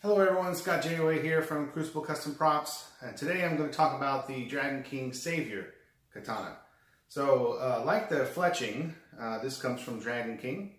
Hello everyone, Scott Janeway here from Crucible Custom Props, and today I'm going to talk about the Dragon King Savior Katana. So like the fletching, this comes from Dragon King,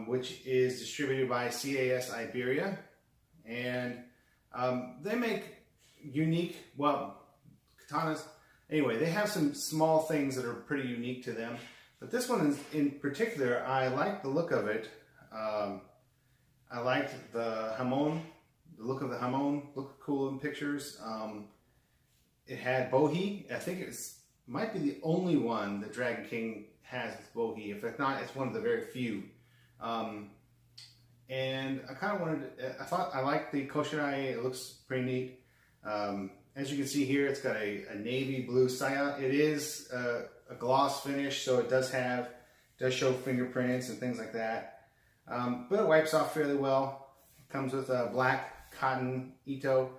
which is distributed by CAS Iberia, and they make unique, well, katanas, anyway, they have some small things that are pretty unique to them, but this one in particular, I like the look of it. I liked the hamon, the look of the hamon, looked cool in pictures. It had bohi. I think might be the only one that Dragon King has with bohi. If not, it's one of the very few. And I kind of wanted to, I liked the koshirai. It looks pretty neat. As you can see here, it's got a navy blue saya. It is a gloss finish, so it does show fingerprints and things like that. But it wipes off fairly well. It comes with a black cotton ito.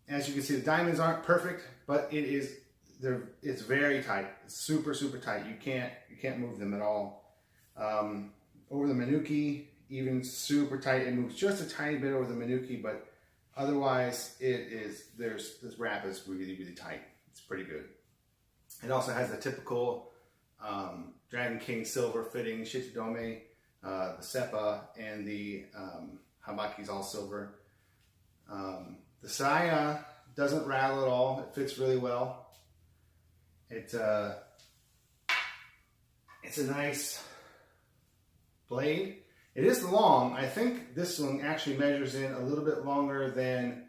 As you can see, the diamonds aren't perfect, but it's very tight. It's super, super tight. You can't move them at all. Over the manuki, even super tight. It moves just a tiny bit over the manuki, but otherwise this wrap is really, really tight. It's pretty good. It also has the typical Dragon King silver fitting shitidome. The seppa and the habaki's all silver. The saya doesn't rattle at all. It fits really well. It's a nice blade. It is long. I think this one actually measures in a little bit longer than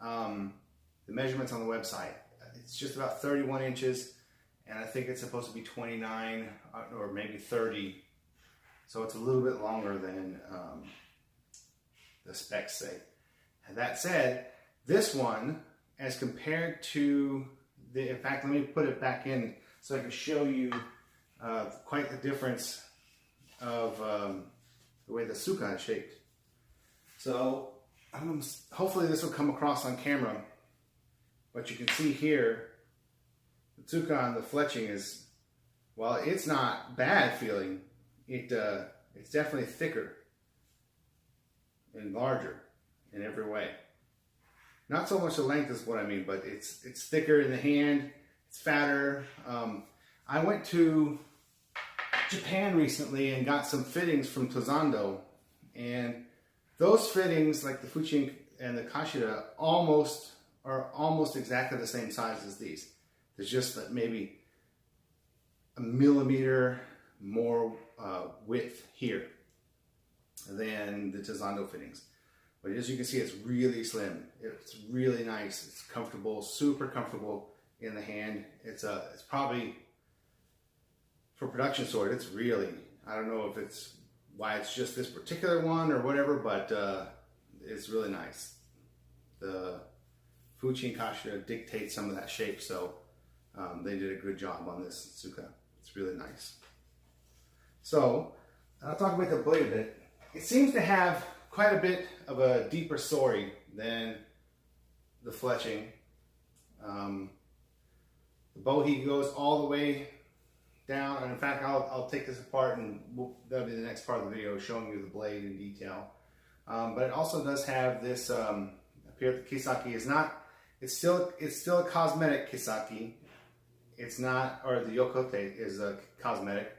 the measurements on the website. It's just about 31 inches, and I think it's supposed to be 29 or maybe 30. So it's a little bit longer than the specs say. And that said, this one, as compared to in fact, let me put it back in so I can show you quite the difference of the way the tsuka is shaped. So hopefully this will come across on camera. What you can see here, the tsuka on the fletching is, well, it's not bad feeling. It's definitely thicker and larger in every way. Not so much the length is what I mean, but it's thicker in the hand. It's fatter. I went to Japan recently and got some fittings from Tozando, and those fittings, like the fuchin and the kashira, are almost exactly the same size as these. There's just maybe a millimeter more width here than the Tozando fittings. But as you can see, it's really slim. It's really nice. It's comfortable, super comfortable in the hand. It's probably, for production sort, it's really, I don't know if it's why it's just this particular one or whatever, but it's really nice. The fuchin kashira dictates some of that shape, so they did a good job on this tsuka. It's really nice. So, I'll talk about the blade a bit. It seems to have quite a bit of a deeper story than the fletching. The bohi goes all the way down, and in fact, I'll take this apart, and that'll be the next part of the video, showing you the blade in detail. But it also does have this up here. The kisaki is not. It's still a cosmetic kisaki. It's not, or the yokote is a cosmetic.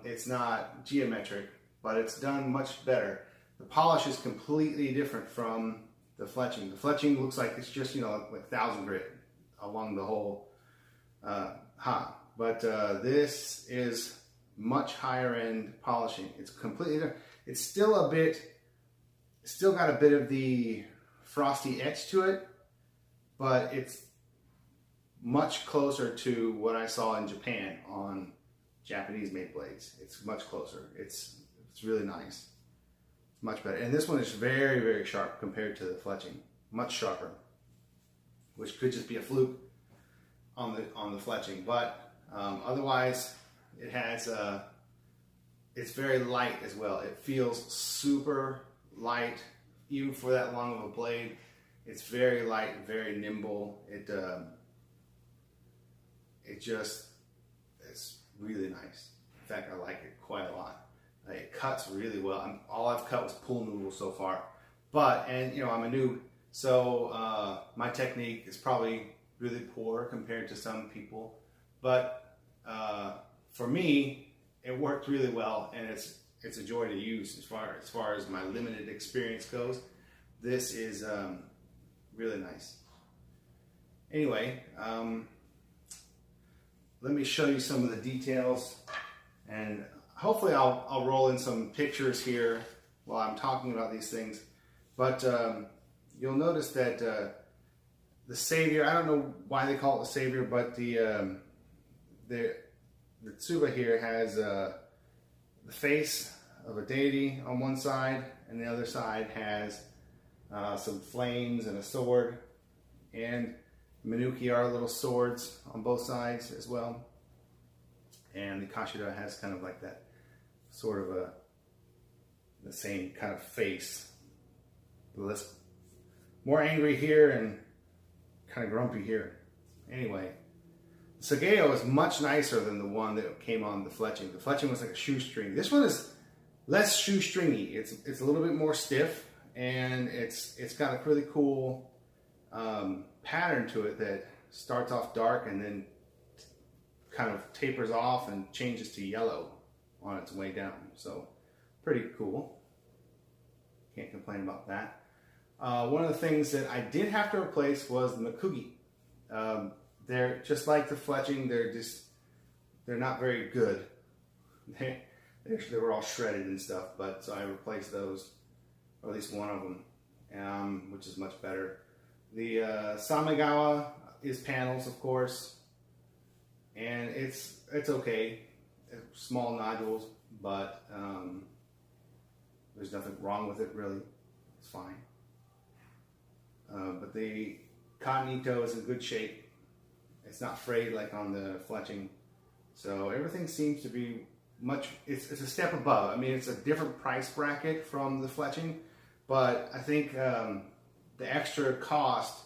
It's not geometric, but it's done much better. The polish is completely different from the fletching. The fletching looks like it's just, like 1,000 grit along the whole But this is much higher end polishing. It's completely different. It's still got a bit of the frosty edge to it, but it's much closer to what I saw in Japan on Japanese made blades. It's much closer. It's really nice. It's much better. And this one is very, very sharp compared to the fletching. Much sharper, which could just be a fluke on the fletching. But otherwise, it has it's very light as well. It feels super light, even for that long of a blade. It's very light, very nimble. It's really nice. In fact, I like it quite a lot. It cuts really well. All I've cut was pool noodles so far, But, and you know, I'm a noob, so my technique is probably really poor compared to some people. But for me, it worked really well, and it's a joy to use as far as my limited experience goes. This is really nice. Anyway, let me show you some of the details, and hopefully I'll roll in some pictures here while I'm talking about these things. But you'll notice that the Savior, I don't know why they call it the Savior, but the tsuba here has the face of a deity on one side, and the other side has some flames and a sword, and Minuki are little swords on both sides as well. And the Kashida has kind of like that sort of the same kind of face. Less, more angry here and kind of grumpy here. Anyway, the Sageo is much nicer than the one that came on the fletching. The fletching was like a shoestring. This one is less shoestringy. It's a little bit more stiff, and it's got a really cool pattern to it that starts off dark and then kind of tapers off and changes to yellow on its way down. So pretty cool. Can't complain about that. One of the things that I did have to replace was the Makugi. They're just like the fletching. They're not very good. They were all shredded and stuff, but so I replaced those, or at least one of them, which is much better. The Samegawa is panels, of course, and it's okay. Small nodules, but there's nothing wrong with it really. It's fine. But the Katanito is in good shape. It's not frayed like on the fletching. So everything seems to be it's a step above. I mean, it's a different price bracket from the fletching, but I think the extra cost,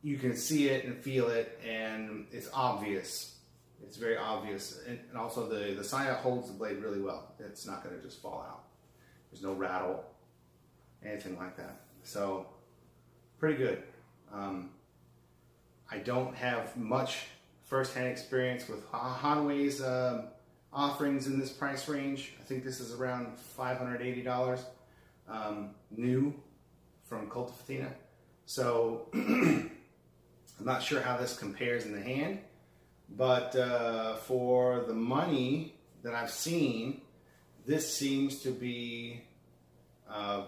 you can see it and feel it, and it's obvious. It's very obvious. And also the Saya holds the blade really well. It's not going to just fall out. There's no rattle, anything like that. So, pretty good. I don't have much first-hand experience with Hanwei's offerings in this price range. I think this is around $580 new from Cult of Athena. So, I'm not sure how this compares in the hand, but for the money that I've seen, this seems to be a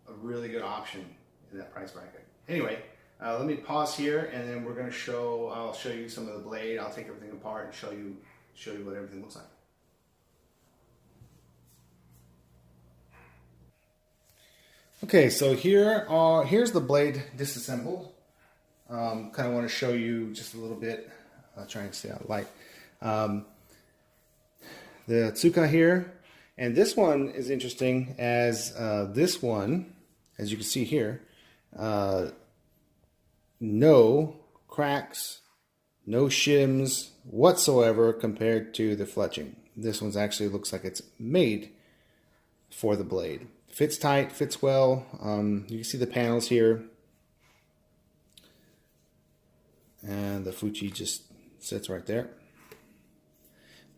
really good option in that price bracket. Anyway, let me pause here, and then we're going to I'll show you some of the blade. I'll take everything apart and show you what everything looks like. Okay, so here's the blade disassembled. Kind of want to show you just a little bit. I'll try and stay out of light. The Tsuka here, and this one is interesting as this one, as you can see here, no cracks, no shims whatsoever compared to the fletching. This one's actually looks like it's made for the blade. Fits tight, fits well. You can see the panels here. And the Fuji just sits right there.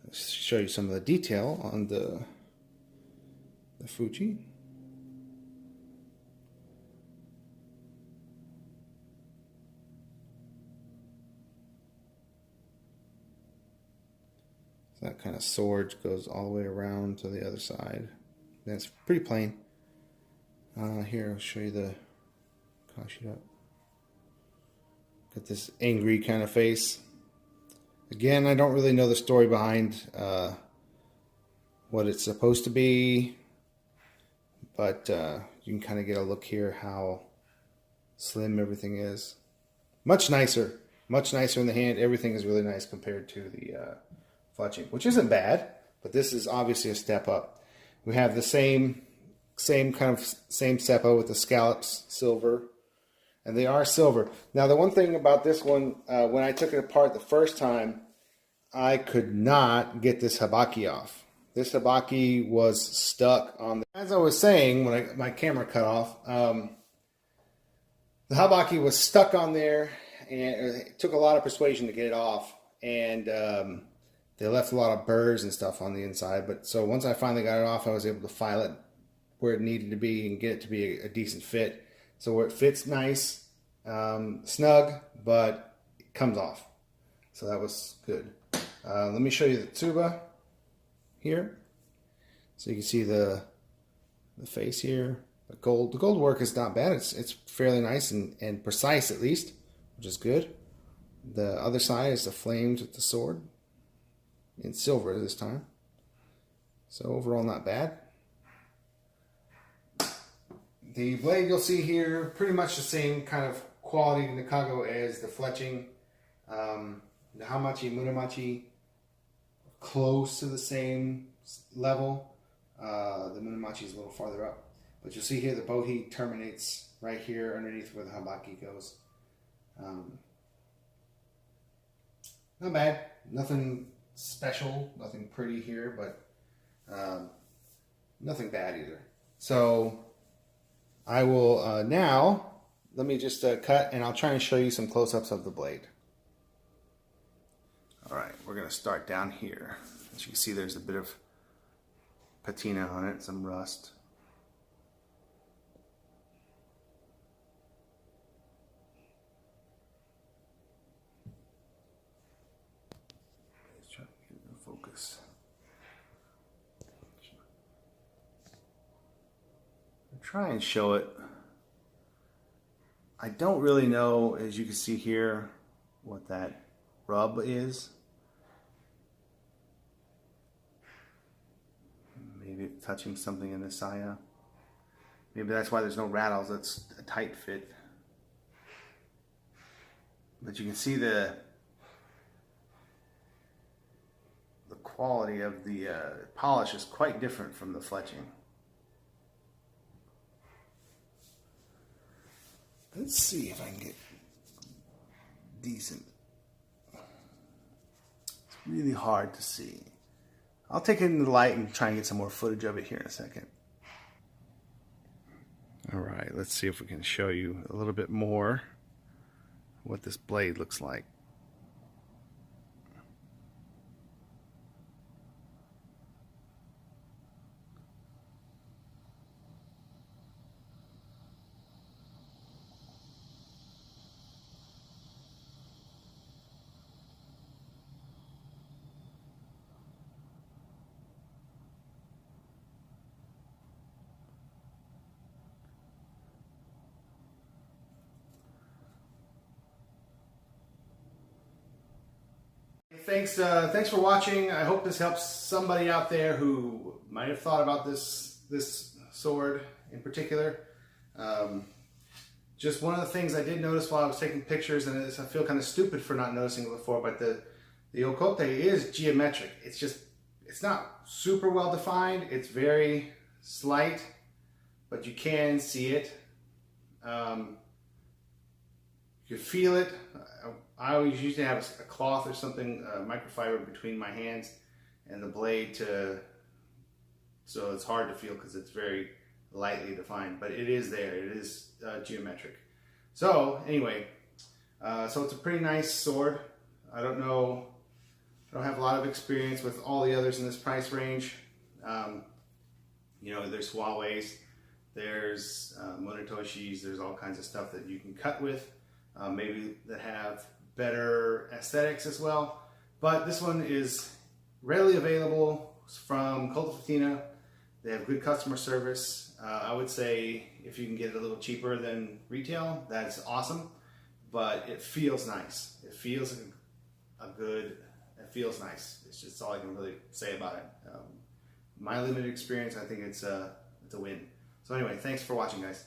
Let's show you some of the detail on the Fuji. So that kind of sword goes all the way around to the other side. That's pretty plain. Here, I'll show you the Kashida. Got this angry kind of face. Again, I don't really know the story behind what it's supposed to be, but you can kind of get a look here how slim everything is. Much nicer in the hand. Everything is really nice compared to the fletching, which isn't bad, but this is obviously a step up. We have the same seppo with the scallops silver, and they are silver. Now, the one thing about this one, when I took it apart the first time, I could not get this habaki off. this habaki was stuck on the, as I was saying when my camera cut off, the habaki was stuck on there, and it took a lot of persuasion to get it off, and they left a lot of burrs and stuff on the inside. But so once I finally got it off, I was able to file it where it needed to be and get it to be a decent fit. So where it fits nice, snug, but it comes off. So that was good. Let me show you the tuba here. So you can see the face here. The gold work is not bad. It's fairly nice and precise, at least, which is good. The other side is the flames with the sword in silver this time. So overall, not bad. The blade you'll see here, pretty much the same kind of quality Nakago as the fletching. The Hamachi, Munamachi, close to the same level. The Munamachi is a little farther up. But you'll see here the bohi terminates right here underneath where the habaki goes. Not bad. Nothing special, nothing pretty here, but nothing bad either. So I will now, let me just cut, and I'll try and show you some close-ups of the blade. All right, we're going to start down here. As you can see, there's a bit of patina on it, some rust. Let's try to get it in focus. I'll try and show it. I don't really know, as you can see here, what that rub is. Maybe touching something in the saya. Maybe that's why there's no rattles. It's a tight fit. But you can see the quality of the polish is quite different from the fletching. Let's see if I can get decent. It's really hard to see. I'll take it in the light and try and get some more footage of it here in a second. All right, let's see if we can show you a little bit more what this blade looks like. Thanks for watching. I hope this helps somebody out there who might have thought about this sword in particular. Just one of the things I did notice while I was taking pictures, and I feel kind of stupid for not noticing it before, but the okote is geometric. It's not super well defined. It's very slight, but you can see it. You can feel it. I always usually have a cloth or something, microfiber between my hands and the blade so it's hard to feel because it's very lightly defined, but it is there. It is geometric. So anyway, so it's a pretty nice sword. I don't have a lot of experience with all the others in this price range. You know, there's Huawei's, there's Monotoshis, there's all kinds of stuff that you can cut with, maybe that have better aesthetics as well. But this one is readily available from Cult of Athena. They have good customer service. I would say if you can get it a little cheaper than retail, that's awesome. But it feels nice. It feels it feels nice. It's just all I can really say about it. My limited experience, I think it's a win. So anyway, thanks for watching, guys.